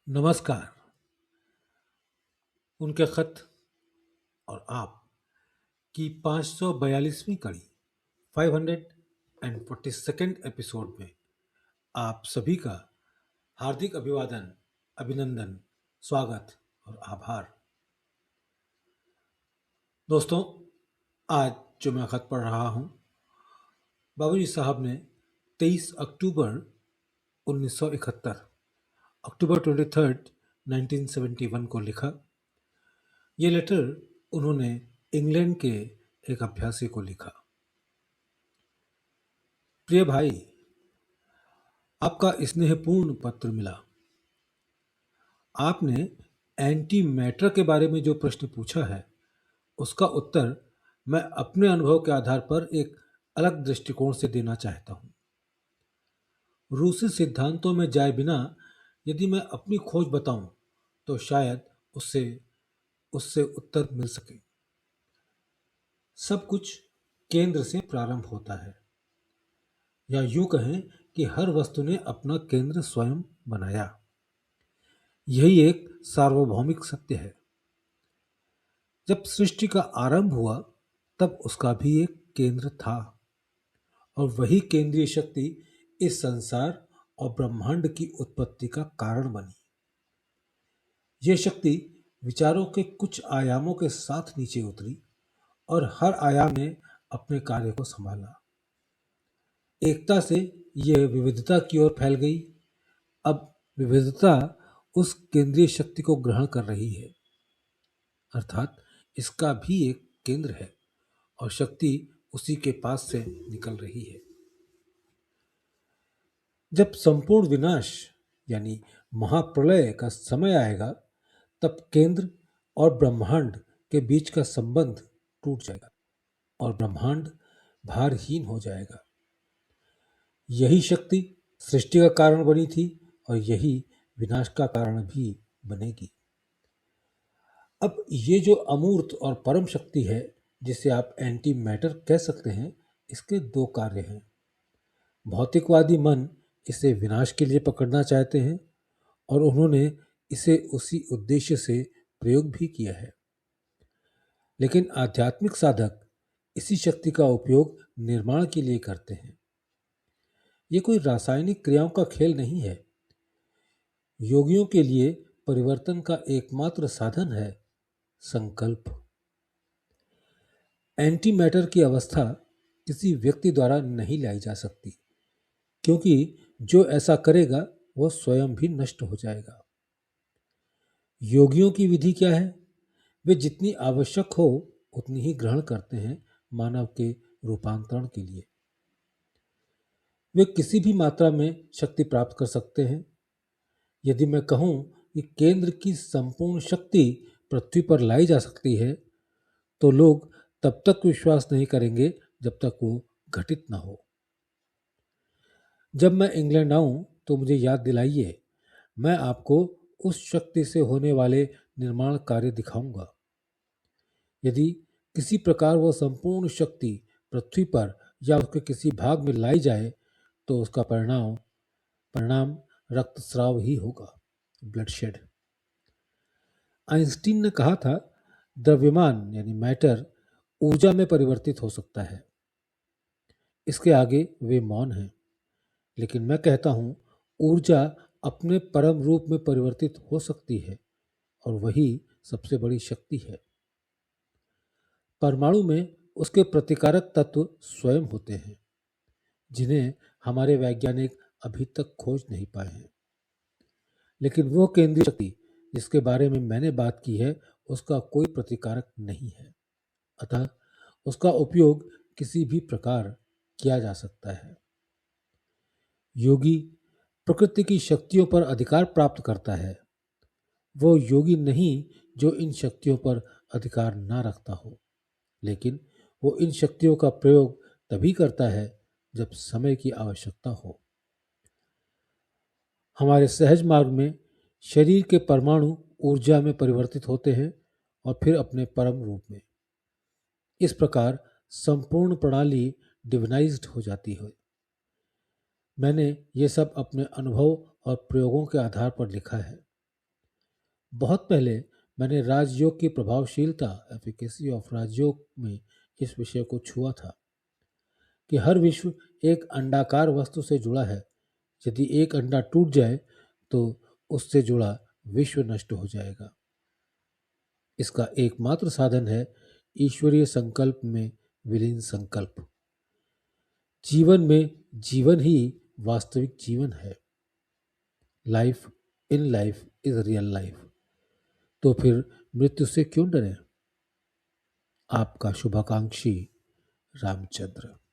नमस्कार। उनके खत और आप की 542वीं कड़ी 542nd एपिसोड में आप सभी का हार्दिक अभिवादन, अभिनंदन, स्वागत और आभार। दोस्तों, आज जो मैं खत पढ़ रहा हूं, बाबूजी साहब ने 23 अक्टूबर 1971 अक्टूबर 23 1971 को लिखा। ये लेटर उन्होंने इंग्लैंड के एक अभ्यासी को लिखा। प्रिय भाई, आपका स्नेहपूर्ण पत्र मिला। आपने एंटी मैटर के बारे में जो प्रश्न पूछा है, उसका उत्तर मैं अपने अनुभव के आधार पर एक अलग दृष्टिकोण से देना चाहता हूं। रूसी सिद्धांतों में जाए बिना यदि मैं अपनी खोज बताऊं तो शायद उससे उससे उत्तर मिल सके। सब कुछ केंद्र से प्रारंभ होता है, या यूं कहें कि हर वस्तु ने अपना केंद्र स्वयं बनाया। यही एक सार्वभौमिक सत्य है। जब सृष्टि का आरंभ हुआ तब उसका भी एक केंद्र था, और वही केंद्रीय शक्ति इस संसार और ब्रह्मांड की उत्पत्ति का कारण बनी। यह शक्ति विचारों के कुछ आयामों के साथ नीचे उतरी और हर आयाम ने अपने कार्य को संभाला। एकता से यह विविधता की ओर फैल गई। अब विविधता उस केंद्रीय शक्ति को ग्रहण कर रही है, अर्थात इसका भी एक केंद्र है और शक्ति उसी के पास से निकल रही है। जब संपूर्ण विनाश यानी महाप्रलय का समय आएगा, तब केंद्र और ब्रह्मांड के बीच का संबंध टूट जाएगा और ब्रह्मांड भारहीन हो जाएगा। यही शक्ति सृष्टि का कारण बनी थी और यही विनाश का कारण भी बनेगी। अब ये जो अमूर्त और परम शक्ति है, जिसे आप एंटी मैटर कह सकते हैं, इसके दो कार्य हैं। भौतिकवादी मन इसे विनाश के लिए पकड़ना चाहते हैं और उन्होंने इसे उसी उद्देश्य से प्रयोग भी किया है। लेकिन आध्यात्मिक साधक इसी शक्ति का उपयोग निर्माण के लिए करते हैं। ये कोई रासायनिक क्रियाओं का खेल नहीं है। योगियों के लिए परिवर्तन का एकमात्र साधन है संकल्प। एंटी मैटर की अवस्था किसी व्यक्ति द्वारा नहीं लाई जा सकती, क्योंकि जो ऐसा करेगा वह स्वयं भी नष्ट हो जाएगा। योगियों की विधि क्या है? वे जितनी आवश्यक हो उतनी ही ग्रहण करते हैं मानव के रूपांतरण के लिए। वे किसी भी मात्रा में शक्ति प्राप्त कर सकते हैं। यदि मैं कहूं कि केंद्र की संपूर्ण शक्ति पृथ्वी पर लाई जा सकती है, तो लोग तब तक विश्वास नहीं करेंगे जब तक वो घटित न हो। जब मैं इंग्लैंड आऊं तो मुझे याद दिलाइए, मैं आपको उस शक्ति से होने वाले निर्माण कार्य दिखाऊंगा। यदि किसी प्रकार वह संपूर्ण शक्ति पृथ्वी पर या उसके किसी भाग में लाई जाए, तो उसका परिणाम रक्तस्राव ही होगा, ब्लडशेड। आइंस्टीन ने कहा था, द्रव्यमान यानी मैटर ऊर्जा में परिवर्तित हो सकता है। इसके आगे वे मौन हैं। लेकिन मैं कहता हूं, ऊर्जा अपने परम रूप में परिवर्तित हो सकती है और वही सबसे बड़ी शक्ति है। परमाणु में उसके प्रतिकारक तत्व स्वयं होते हैं, जिन्हें हमारे वैज्ञानिक अभी तक खोज नहीं पाए हैं। लेकिन वो केंद्रीय शक्ति जिसके बारे में मैंने बात की है, उसका कोई प्रतिकारक नहीं है। अतः उसका उपयोग किसी भी प्रकार किया जा सकता है। योगी प्रकृति की शक्तियों पर अधिकार प्राप्त करता है। वो योगी नहीं जो इन शक्तियों पर अधिकार ना रखता हो, लेकिन वो इन शक्तियों का प्रयोग तभी करता है जब समय की आवश्यकता हो। हमारे सहज मार्ग में शरीर के परमाणु ऊर्जा में परिवर्तित होते हैं और फिर अपने परम रूप में। इस प्रकार संपूर्ण प्रणाली डिविनाइज्ड हो जाती है। मैंने ये सब अपने अनुभव और प्रयोगों के आधार पर लिखा है। बहुत पहले मैंने राजयोग की प्रभावशीलता एफिकेसी ऑफ राजयोग में इस विषय को छुआ था कि हर विश्व एक अंडाकार वस्तु से जुड़ा है। यदि एक अंडा टूट जाए तो उससे जुड़ा विश्व नष्ट हो जाएगा। इसका एकमात्र साधन है ईश्वरीय संकल्प में विलीन संकल्प। जीवन में जीवन ही वास्तविक जीवन है। Life in life is real life. तो फिर मृत्यु से क्यों डरें? आपका शुभाकांक्षी रामचंद्र।